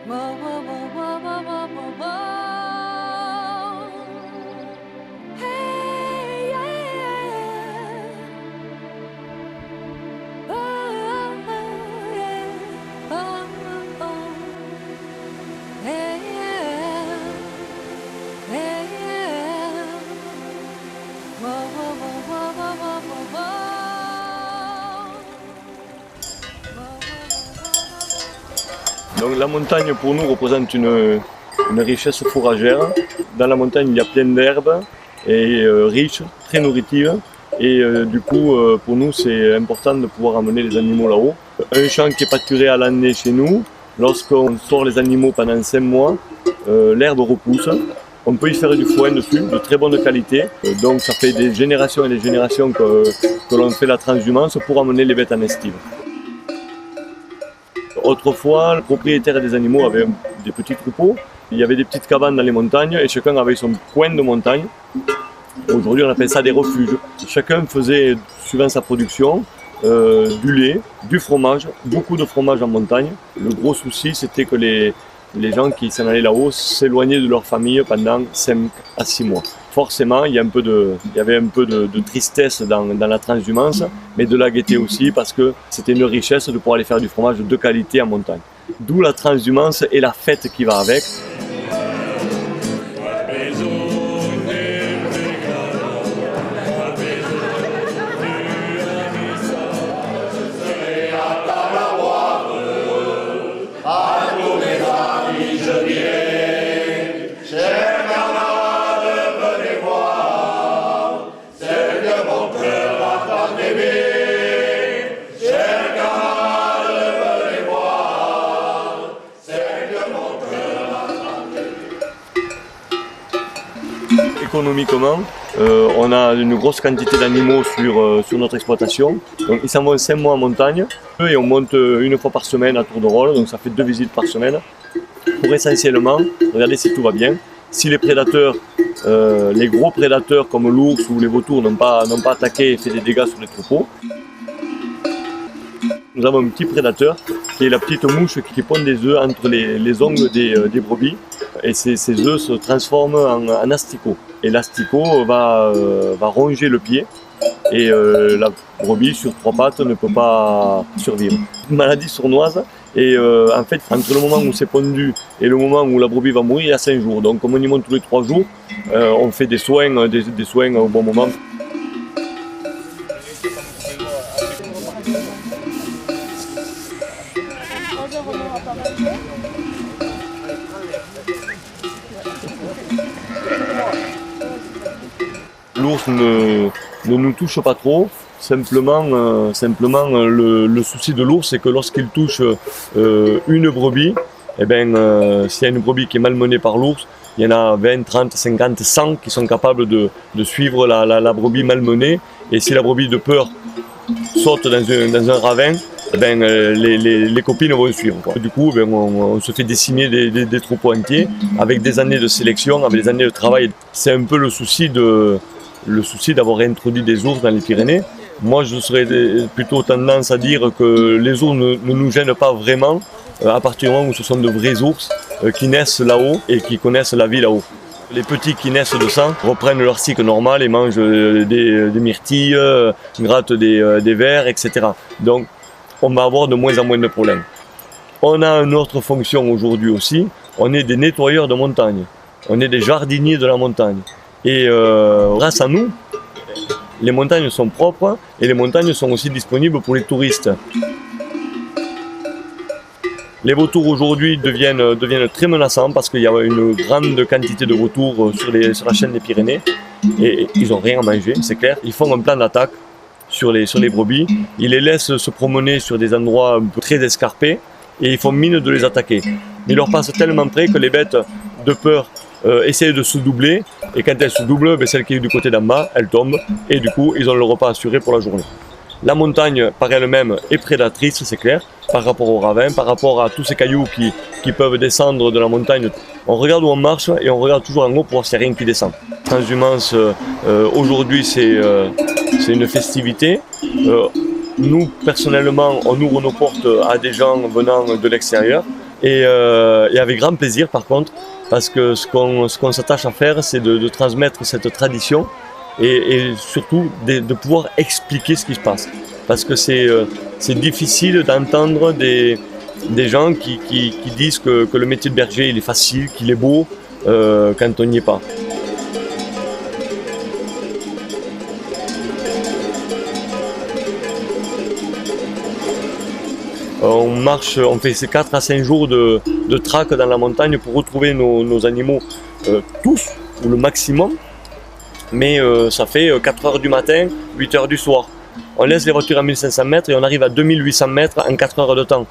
Whoa, whoa, whoa, whoa, whoa, whoa, whoa, whoa. Hey, yeah, yeah. Oh, yeah. Oh, oh. Hey, yeah. Hey, yeah. Whoa, whoa, whoa, whoa, whoa, whoa, whoa, whoa. Donc la montagne pour nous représente une richesse fourragère. Dans la montagne il y a plein d'herbes et riches, très nourritives. Et du coup pour nous c'est important de pouvoir amener les animaux là-haut. Un champ qui est pâturé à l'année chez nous, lorsqu'on sort les animaux pendant 5 mois, l'herbe repousse. On peut y faire du foin dessus, de très bonne qualité. Donc ça fait des générations et des générations que l'on fait la transhumance pour amener les bêtes en estive. Autrefois, le propriétaire des animaux avait des petits troupeaux. Il y avait des petites cabanes dans les montagnes et chacun avait son coin de montagne. Aujourd'hui, on appelle ça des refuges. Chacun faisait, suivant sa production, du lait, du fromage, beaucoup de fromage en montagne. Le gros souci, c'était que les gens qui s'en allaient là-haut s'éloignaient de leur famille pendant 5 à 6 mois. Forcément, il y avait un peu de tristesse dans la transhumance, mais de la gaieté aussi, parce que c'était une richesse de pouvoir aller faire du fromage de qualité en montagne. D'où la transhumance et la fête qui va avec. Économiquement, on a une grosse quantité d'animaux sur notre exploitation. Donc ils s'en vont 5 mois en montagne et on monte une fois par semaine à tour de rôle, donc ça fait 2 visites par semaine. Pour essentiellement regarder si tout va bien. Si les prédateurs, les gros prédateurs comme l'ours ou les vautours n'ont pas attaqué et fait des dégâts sur les troupeaux. Nous avons un petit prédateur qui est la petite mouche qui pond des œufs entre les ongles des brebis. Et ces œufs se transforment en asticots. Et l'asticot va ronger le pied et la brebis sur 3 pattes ne peut pas survivre. Une maladie sournoise et en fait entre le moment où c'est pondu et le moment où la brebis va mourir il y a 5 jours. Donc comme on y monte tous les 3 jours, on fait des soins au bon moment. L'ours ne nous touche pas trop, simplement le souci de l'ours c'est que lorsqu'il touche une brebis, s'il y a une brebis qui est malmenée par l'ours, il y en a 20, 30, 50, 100 qui sont capables de suivre la brebis malmenée, et si la brebis de peur saute dans un ravin, les copines vont suivre. Du coup, on se fait décimer des troupeaux entiers avec des années de sélection, avec des années de travail. C'est un peu le souci d'avoir introduit des ours dans les Pyrénées. Moi, je serais plutôt tendance à dire que les ours ne nous gênent pas vraiment à partir du moment où ce sont de vrais ours qui naissent là-haut et qui connaissent la vie là-haut. Les petits qui naissent de sang reprennent leur cycle normal et mangent des myrtilles, grattent des vers, etc. Donc, on va avoir de moins en moins de problèmes. On a une autre fonction aujourd'hui aussi, on est des nettoyeurs de montagne, on est des jardiniers de la montagne. Et grâce à nous, les montagnes sont propres et les montagnes sont aussi disponibles pour les touristes. Les vautours aujourd'hui deviennent très menaçants parce qu'il y a une grande quantité de vautours sur la chaîne des Pyrénées et ils n'ont rien à manger, c'est clair. Ils font un plan d'attaque sur les brebis, ils les laissent se promener sur des endroits un peu très escarpés et ils font mine de les attaquer. Ils leur passent tellement près que les bêtes, de peur, essayent de se doubler et quand elles se doublent, celle qui est du côté d'en bas, elle tombe et du coup ils ont le repas assuré pour la journée. La montagne par elle-même est prédatrice, c'est clair, par rapport aux ravins, par rapport à tous ces cailloux qui peuvent descendre de la montagne. On regarde où on marche et on regarde toujours en haut pour voir s'il n'y a rien qui descend. Transhumance, aujourd'hui c'est une festivité. Nous, personnellement, on ouvre nos portes à des gens venant de l'extérieur. et avec grand plaisir par contre, parce que ce qu'on s'attache à faire, c'est de transmettre cette tradition et surtout de pouvoir expliquer ce qui se passe. Parce que c'est difficile d'entendre des gens qui disent que le métier de berger il est facile, qu'il est beau quand on n'y est pas. On marche, on fait ces 4 à 5 jours de traque dans la montagne pour retrouver nos animaux tous, ou le maximum. Mais ça fait 4 heures du matin, 8 heures du soir. On laisse les voitures à 1500 mètres et on arrive à 2800 mètres en 4 heures de temps.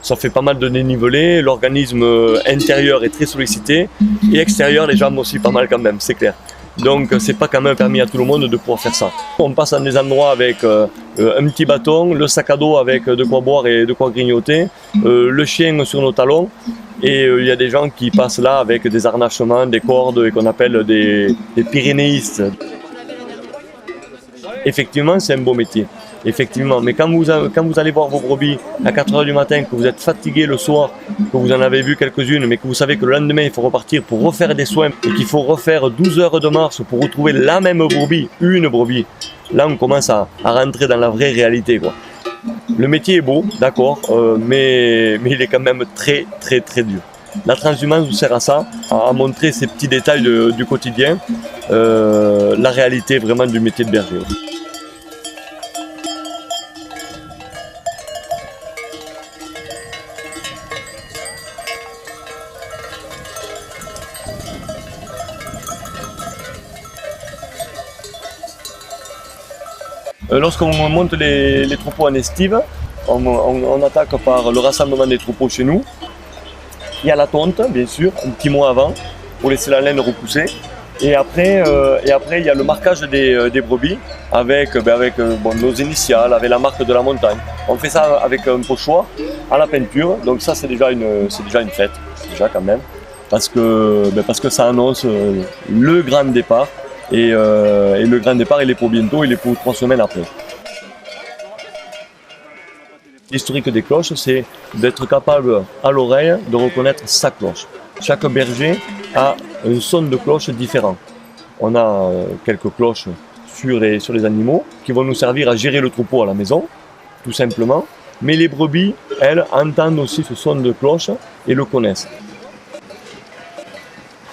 Ça fait pas mal de dénivelé, l'organisme intérieur est très sollicité et extérieur, les jambes aussi pas mal quand même, c'est clair. Donc c'est pas quand même permis à tout le monde de pouvoir faire ça. On passe dans des endroits avec un petit bâton, le sac à dos avec de quoi boire et de quoi grignoter, le chien sur nos talons et il y a des gens qui passent là avec des harnachements, des cordes et qu'on appelle des pyrénéistes. Effectivement, c'est un beau métier. Effectivement, mais quand vous allez voir vos brebis à 4 heures du matin, que vous êtes fatigué le soir, que vous en avez vu quelques-unes, mais que vous savez que le lendemain il faut repartir pour refaire des soins et qu'il faut refaire 12 heures de marche pour retrouver la même brebis, une brebis, là on commence à rentrer dans la vraie réalité, quoi. Le métier est beau, d'accord, mais il est quand même très très très dur. La transhumance vous sert à ça, à montrer ces petits détails du quotidien, la réalité vraiment du métier de berger. Lorsqu'on monte les troupeaux en estive, on attaque par le rassemblement des troupeaux chez nous. Il y a la tonte, bien sûr, un petit mois avant, pour laisser la laine repousser. Et après il y a le marquage des brebis avec nos initiales, avec la marque de la montagne. On fait ça avec un pochoir à la peinture, donc ça c'est déjà une fête, déjà quand même, parce que ça annonce le grand départ. Et le grand départ, il est pour bientôt, il est pour 3 semaines après. L'historique des cloches, c'est d'être capable à l'oreille de reconnaître sa cloche. Chaque berger a un son de cloche différent. On a quelques cloches sur les animaux qui vont nous servir à gérer le troupeau à la maison, tout simplement. Mais les brebis, elles, entendent aussi ce son de cloche et le connaissent.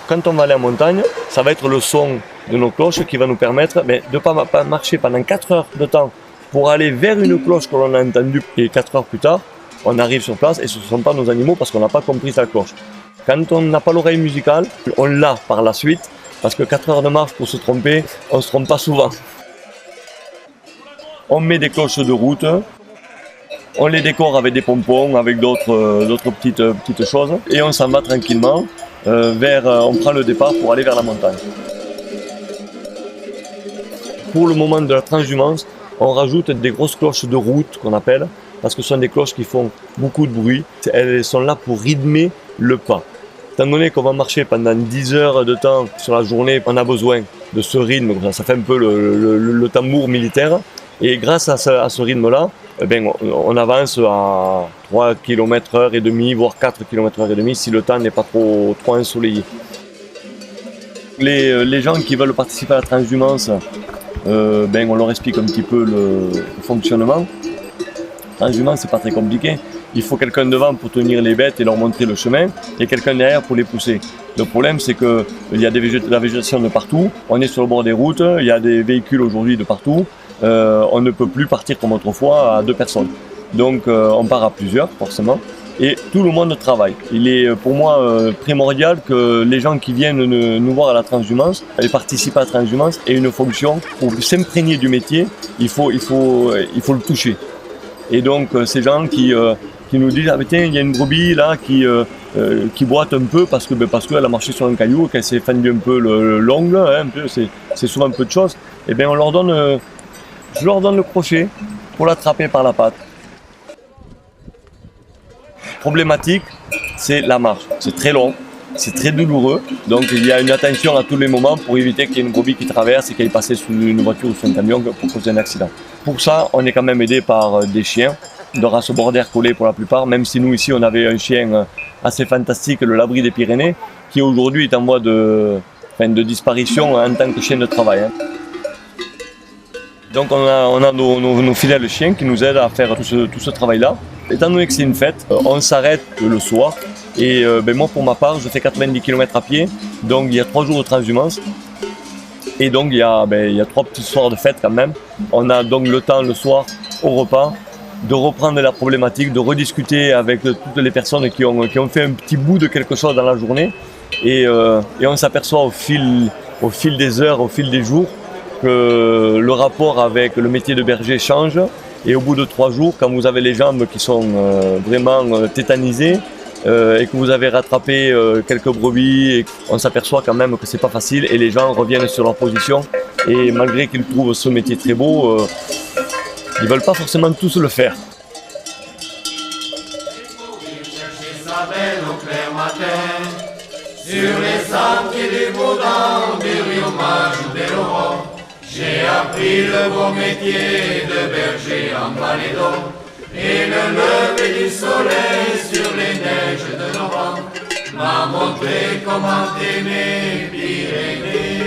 Quand on va aller en montagne, ça va être le son de nos cloches qui va nous permettre de ne pas marcher pendant 4 heures de temps pour aller vers une cloche que l'on a entendue et 4 heures plus tard, on arrive sur place et ce ne sont pas nos animaux parce qu'on n'a pas compris sa cloche. Quand on n'a pas l'oreille musicale, on l'a par la suite parce que 4 heures de marche pour se tromper, on ne se trompe pas souvent. On met des cloches de route, on les décore avec des pompons, avec d'autres petites choses et on s'en va tranquillement. On prend le départ pour aller vers la montagne. Pour le moment de la transhumance, on rajoute des grosses cloches de route qu'on appelle, parce que ce sont des cloches qui font beaucoup de bruit. Elles sont là pour rythmer le pas. Étant donné qu'on va marcher pendant 10 heures de temps sur la journée, on a besoin de ce rythme, ça fait un peu le tambour militaire. Et grâce à ce rythme-là, on avance à 3 km/h et demi, voire 4 km/h et demi si le temps n'est pas trop ensoleillé. Les gens qui veulent participer à la transhumance, on leur explique un petit peu le fonctionnement. La transhumance, c'est pas très compliqué. Il faut quelqu'un devant pour tenir les bêtes et leur montrer le chemin, et quelqu'un derrière pour les pousser. Le problème, c'est qu'il y a la végétation de partout, on est sur le bord des routes, il y a des véhicules aujourd'hui de partout. On ne peut plus partir comme autrefois à 2 personnes. Donc on part à plusieurs, forcément. Et tout le monde travaille. Il est pour moi primordial que les gens qui viennent nous voir à la transhumance et participent à la transhumance aient une fonction. Pour s'imprégner du métier, il faut le toucher. Et donc ces gens qui nous disent « Ah mais tiens, il y a une brebis là qui boite un peu parce qu'elle a marché sur un caillou, qu'elle s'est fendue un peu l'ongle, hein, c'est souvent un peu de choses. » Et bien je leur donne le crochet pour l'attraper par la patte. Problématique, c'est la marche. C'est très long, c'est très douloureux. Donc il y a une attention à tous les moments pour éviter qu'il y ait une brebis qui traverse et qu'elle passe sous une voiture ou sur un camion pour causer un accident. Pour ça, on est quand même aidé par des chiens de race border collée pour la plupart, même si nous ici on avait un chien assez fantastique, le Labri des Pyrénées, qui aujourd'hui est en voie de disparition en tant que chien de travail. Hein. Donc on a nos fidèles chiens qui nous aident à faire tout ce travail-là. Étant donné que c'est une fête, on s'arrête le soir. Et moi pour ma part, je fais 90 km à pied, donc il y a 3 jours de transhumance. Et donc il y a 3 petits soirs de fête quand même. On a donc le temps le soir au repas de reprendre la problématique, de rediscuter avec toutes les personnes qui ont fait un petit bout de quelque chose dans la journée. Et on s'aperçoit au fil des heures, au fil des jours, que le rapport avec le métier de berger change. Et au bout de 3 jours, quand vous avez les jambes qui sont vraiment tétanisées et que vous avez rattrapé quelques brebis, on s'aperçoit quand même que c'est pas facile et les gens reviennent sur leur position. Et malgré qu'ils trouvent ce métier très beau, ils veulent pas forcément tous le faire. Sur les sentiers du Baudan, du Riomage ou des Laurents, j'ai appris le beau métier de berger en vallée d'eau. Et le lever du soleil sur les neiges de novembre m'a montré comment aimer Pyrénées.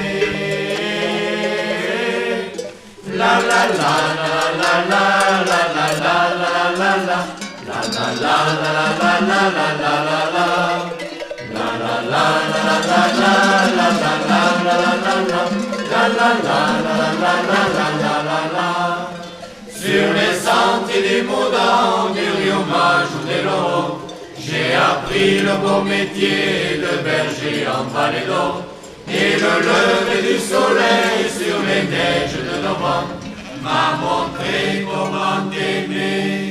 La la la la la la la la la la la la la la la la la la la la. Sur les sentiers du Baudan, du Riomage ou des Laurents, j'ai appris le beau métier de berger en vallée d'eau. Et le lever du soleil sur les neiges de novembre m'a montré comment aimer